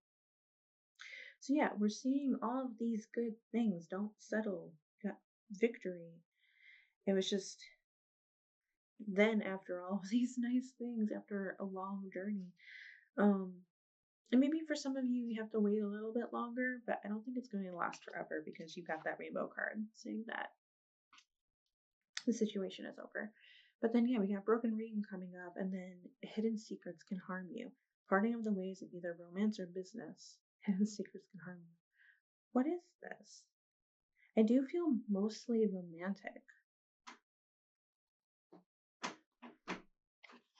So yeah, we're seeing all of these good things. Don't settle. You got victory. It was just then after all of these nice things, after a long journey, and maybe for some of you, you have to wait a little bit longer, but I don't think it's going to last forever because you got that rainbow card saying that the situation is over. But then, yeah, we got broken ring coming up, and then hidden secrets can harm you. Parting of the ways of either romance or business. Hidden secrets can harm you. What is this? I do feel mostly romantic.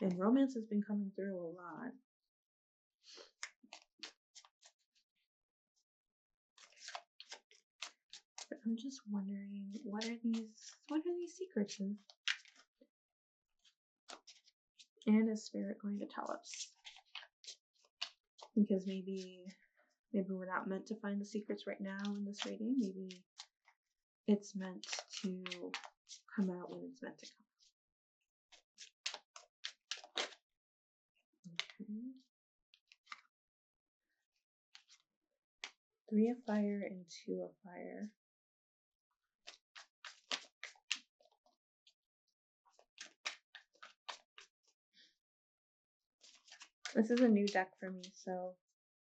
And romance has been coming through a lot. But I'm just wondering, what are these secrets? And is spirit going to tell us? Because maybe we're not meant to find the secrets right now in this reading. Maybe it's meant to come out when it's meant to come. Okay. 3 of fire and 2 of fire. This is a new deck for me, so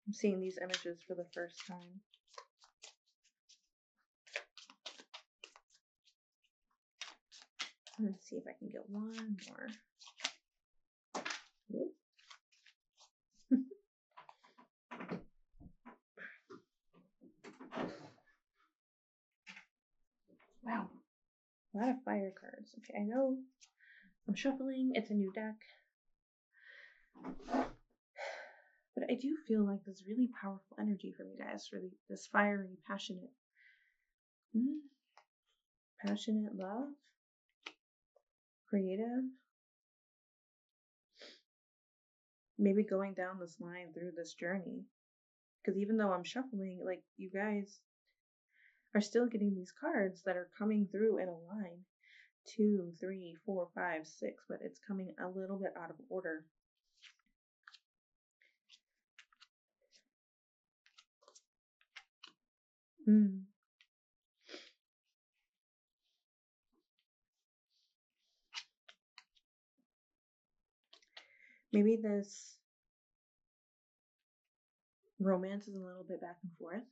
I'm seeing these images for the first time. Let's see if I can get one more. Wow, a lot of fire cards. Okay, I know I'm shuffling. It's a new deck. But I do feel like this really powerful energy from you guys, really this fiery, passionate, passionate love, creative. Maybe going down this line through this journey. Because even though I'm shuffling, like you guys are still getting these cards that are coming through in a line. 2, 3, 4, 5, 6, but it's coming a little bit out of order. Maybe this romance is a little bit back and forth.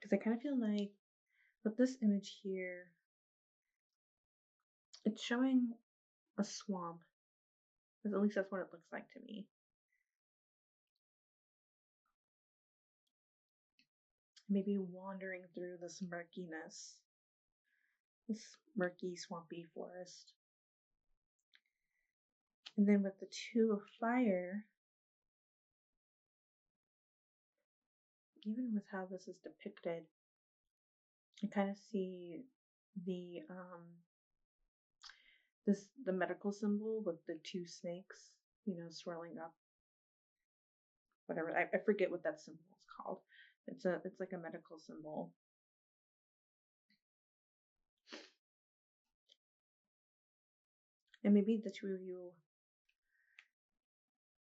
Because I kind of feel like with this image here, it's showing a swamp. At least that's what it looks like to me. Maybe wandering through this murkiness, this murky, swampy forest. And then with the Two of Fire, even with how this is depicted, I kind of see the the medical symbol with the two snakes, swirling up. Whatever, I forget what that symbol is called. It's like a medical symbol. And maybe the two of you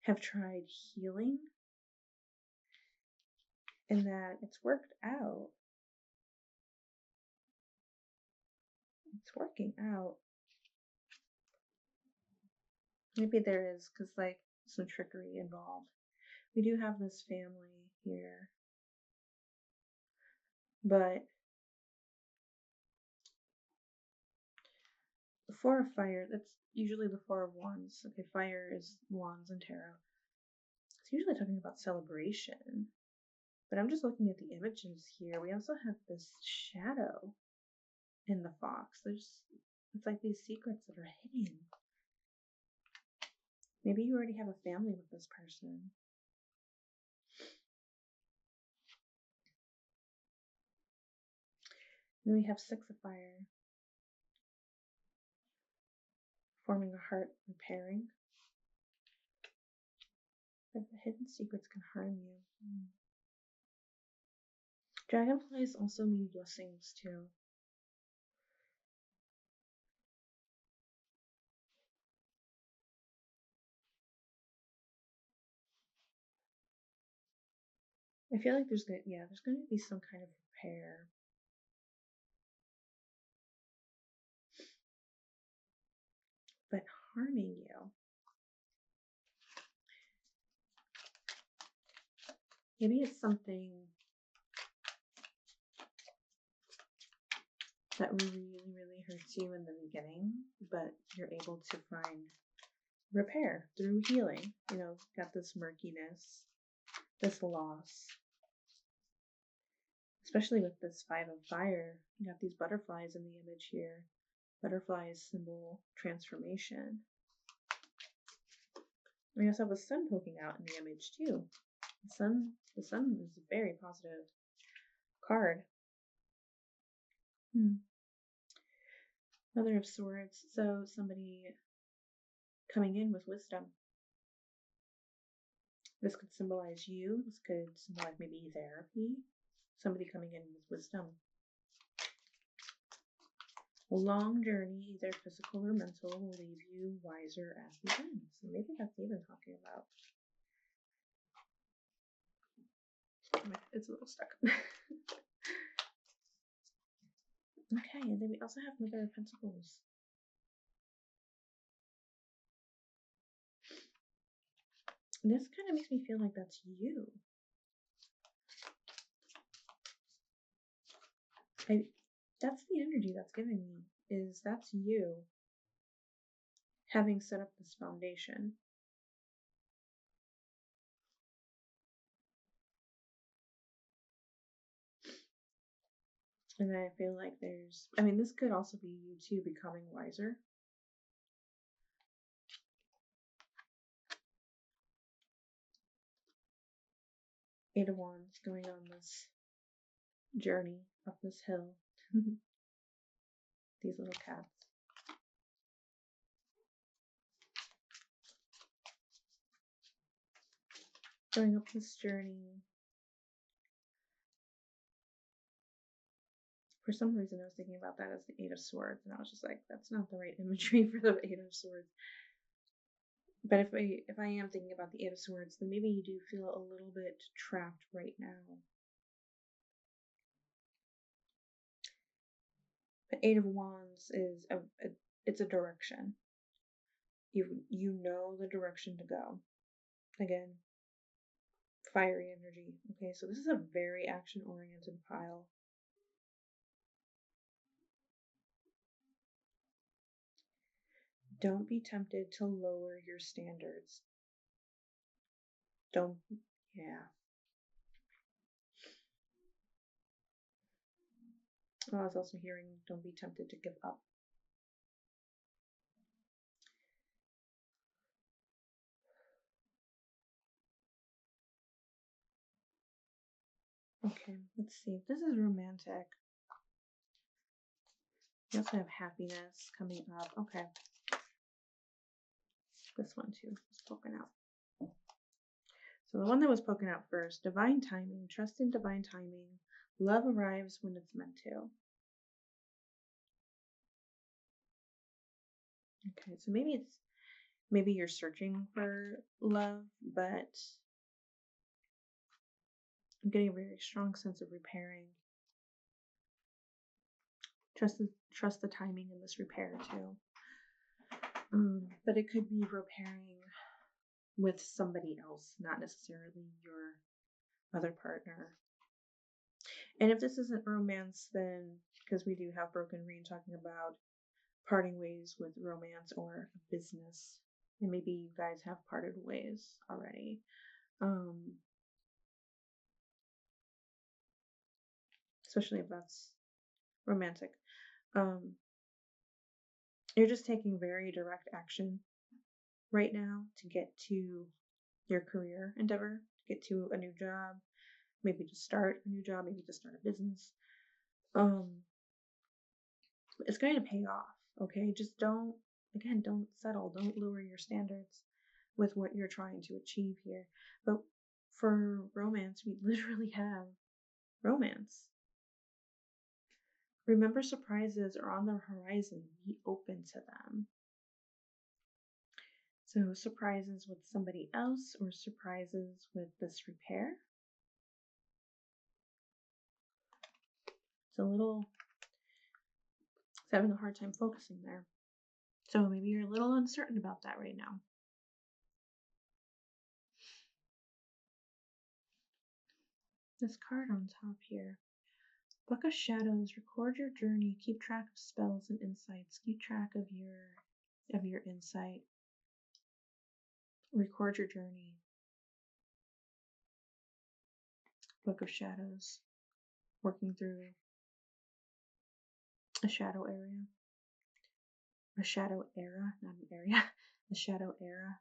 have tried healing, and that it's worked out. It's working out. Maybe there is, because like some trickery involved. We do have this family here, but the Four of Fire, that's usually the Four of Wands. Okay, fire is wands in tarot. It's usually talking about celebration. But I'm just looking at the images here. We also have this shadow in the fox. It's like these secrets that are hidden. Maybe you already have a family with this person. And we have Six of Fire. Forming a heart, repairing. But the hidden secrets can harm you. Dragonflies also mean blessings too. I feel like there's going to be some kind of repair. But harming you. Maybe it's something that really, really hurts you in the beginning, but you're able to find repair through healing. Got this murkiness, this loss. Especially with this Five of Fire, you got these butterflies in the image here. Butterflies symbol transformation. We also have a sun poking out in the image too. The sun is a very positive card. Mother of Swords, so somebody coming in with wisdom. This could symbolize you. This could symbolize maybe therapy. Somebody coming in with wisdom. A long journey, either physical or mental, will leave you wiser as you end. So maybe that's even talking about. It's a little stuck. Okay, and then we also have Mother of Pentacles. This kind of makes me feel like that's you. That's the energy that's giving me, is that's you having set up this foundation. And I feel like this could also be you too becoming wiser. Eight of Wands going on this journey up this hill. These little cats. Going up this journey. For some reason, I was thinking about that as the Eight of Swords, and I was just like, that's not the right imagery for the Eight of Swords. But if I am thinking about the Eight of Swords, then maybe you do feel a little bit trapped right now. The Eight of Wands is it's a direction. You know the direction to go. Again, fiery energy. Okay, so this is a very action-oriented pile. Don't be tempted to lower your standards. I was also hearing, don't be tempted to give up. Okay, let's see if this is romantic. We also have happiness coming up. Okay. This one too is poking out. So the one that was poking out first, divine timing, trust in divine timing. Love arrives when it's meant to. Okay, so maybe you're searching for love, but I'm getting a very strong sense of repairing. Trust the timing in this repair too. But it could be repairing with somebody else, not necessarily your other partner. And if this isn't romance, then because we do have Broken Reed talking about parting ways with romance or business, and maybe you guys have parted ways already. Especially if that's romantic. You're just taking very direct action right now to get to your career endeavor, to get to a new job, maybe to start a new job, maybe to start a business. It's going to pay off, okay? Just don't settle. Don't lower your standards with what you're trying to achieve here. But for romance, we literally have romance. Remember, surprises are on the horizon. Be open to them. So surprises with somebody else or surprises with this repair. It's having a hard time focusing there. So maybe you're a little uncertain about that right now. This card on top here. Book of Shadows, record your journey, keep track of spells and insights, keep track of your insight. Record your journey. Book of Shadows, working through a shadow area. A shadow era, not an area. A shadow era.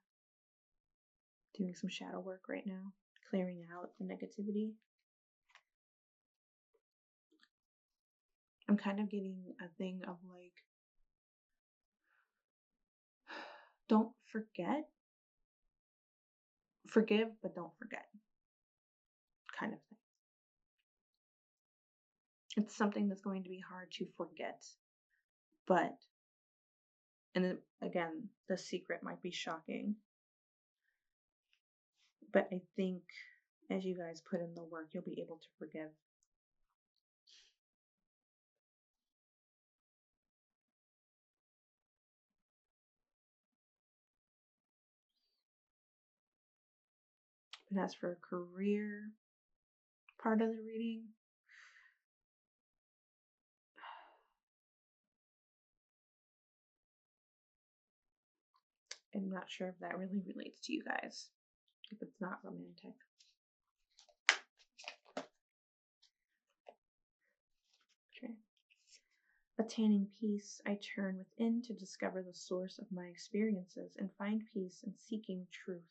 Doing some shadow work right now, clearing out the negativity. I'm kind of getting a thing of like, don't forget. Forgive, but don't forget. Kind of thing. It's something that's going to be hard to forget. But, and again, the secret might be shocking. But I think as you guys put in the work, you'll be able to forgive. And as for a career part of the reading, I'm not sure if that really relates to you guys, if it's not romantic. Okay. Attaining peace, I turn within to discover the source of my experiences and find peace in seeking truth.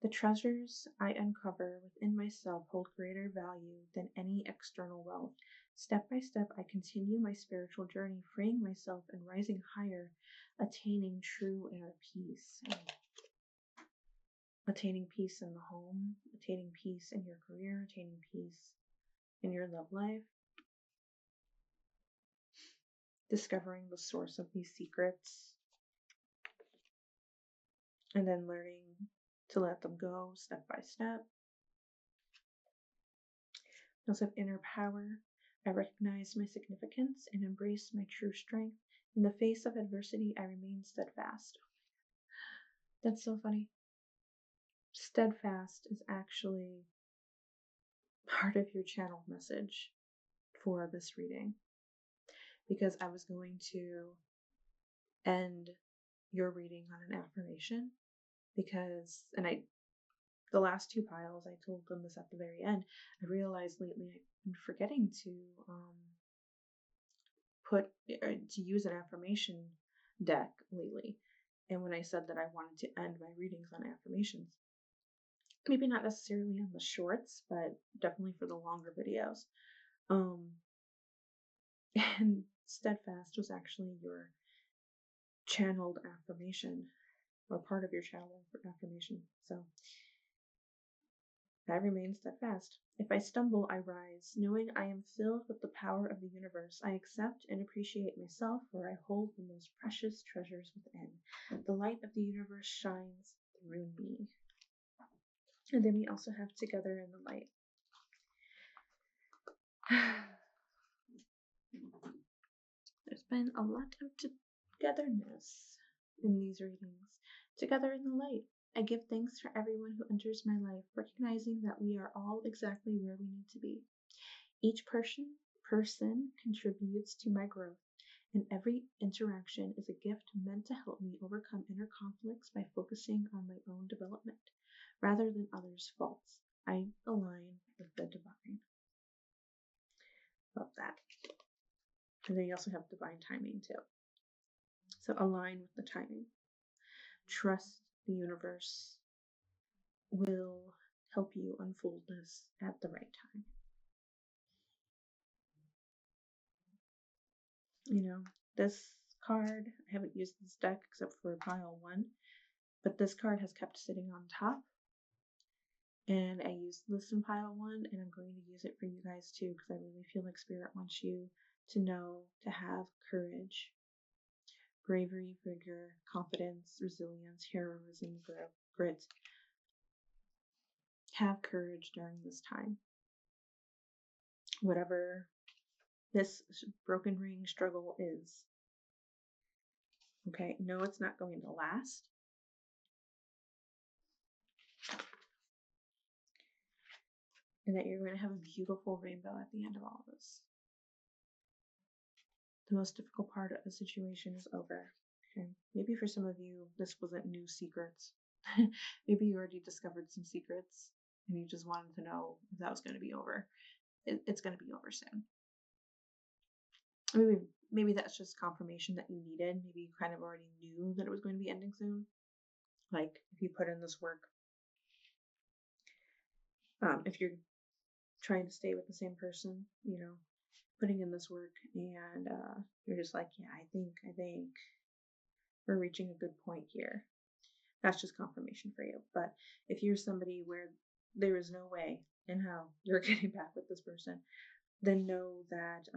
The treasures I uncover within myself hold greater value than any external wealth. Step by step, I continue my spiritual journey, freeing myself and rising higher, attaining true inner peace. Attaining peace in the home, attaining peace in your career, attaining peace in your love life. Discovering the source of these secrets. And then learning to let them go step by step. I also have inner power. I recognize my significance and embrace my true strength. In the face of adversity, I remain steadfast. That's so funny. Steadfast is actually part of your channel message for this reading, because I was going to end your reading on an affirmation, because, the last two piles, I told them this at the very end, I realized lately I've been forgetting to use an affirmation deck lately. And when I said that I wanted to end my readings on affirmations, Maybe not necessarily on the shorts, but definitely for the longer videos. And steadfast was actually your channeled affirmation, or part of your channeled affirmation. So I remain steadfast. If I stumble, I rise, knowing I am filled with the power of the universe. I accept and appreciate myself, for I hold the most precious treasures within. The light of the universe shines through me. And then we also have together in the light. There's been a lot of togetherness in these readings. Together in the light. I give thanks for everyone who enters my life, recognizing that we are all exactly where we need to be. Each person contributes to my growth, and every interaction is a gift meant to help me overcome inner conflicts by focusing on my own development rather than others' faults. I align with the divine. Love that. And then you also have divine timing too. So align with the timing. Trust the universe will help you unfold this at the right time. This card, I haven't used this deck except for pile 1, but this card has kept sitting on top. And I used this in pile 1, and I'm going to use it for you guys too, because I really feel like Spirit wants you to know to have courage, bravery, vigor, confidence, resilience, heroism, grit. Have courage during this time. Whatever this broken ring struggle is. Okay, no, it's not going to last. And that you're going to have a beautiful rainbow at the end of all of this. The most difficult part of the situation is over. Okay, maybe for some of you, this wasn't new secrets. Maybe you already discovered some secrets and you just wanted to know if that was going to be over. It's going to be over soon. Maybe that's just confirmation that you needed. Maybe you kind of already knew that it was going to be ending soon. Like if you put in this work, if you're trying to stay with the same person, putting in this work, and you're just like, yeah, I think we're reaching a good point here. That's just confirmation for you. But if you're somebody where there is no way in hell you're getting back with this person, then know that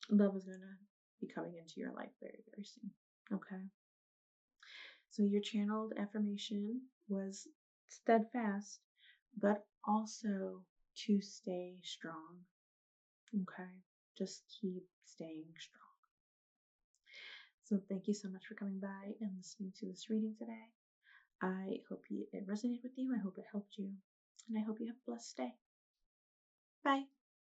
love is going to be coming into your life very, very soon. Okay? So your channeled affirmation was steadfast, but also to stay strong. Okay? Just keep staying strong. So thank you so much for coming by and listening to this reading today. I hope it resonated with you. I hope it helped you. And I hope you have a blessed day. Bye.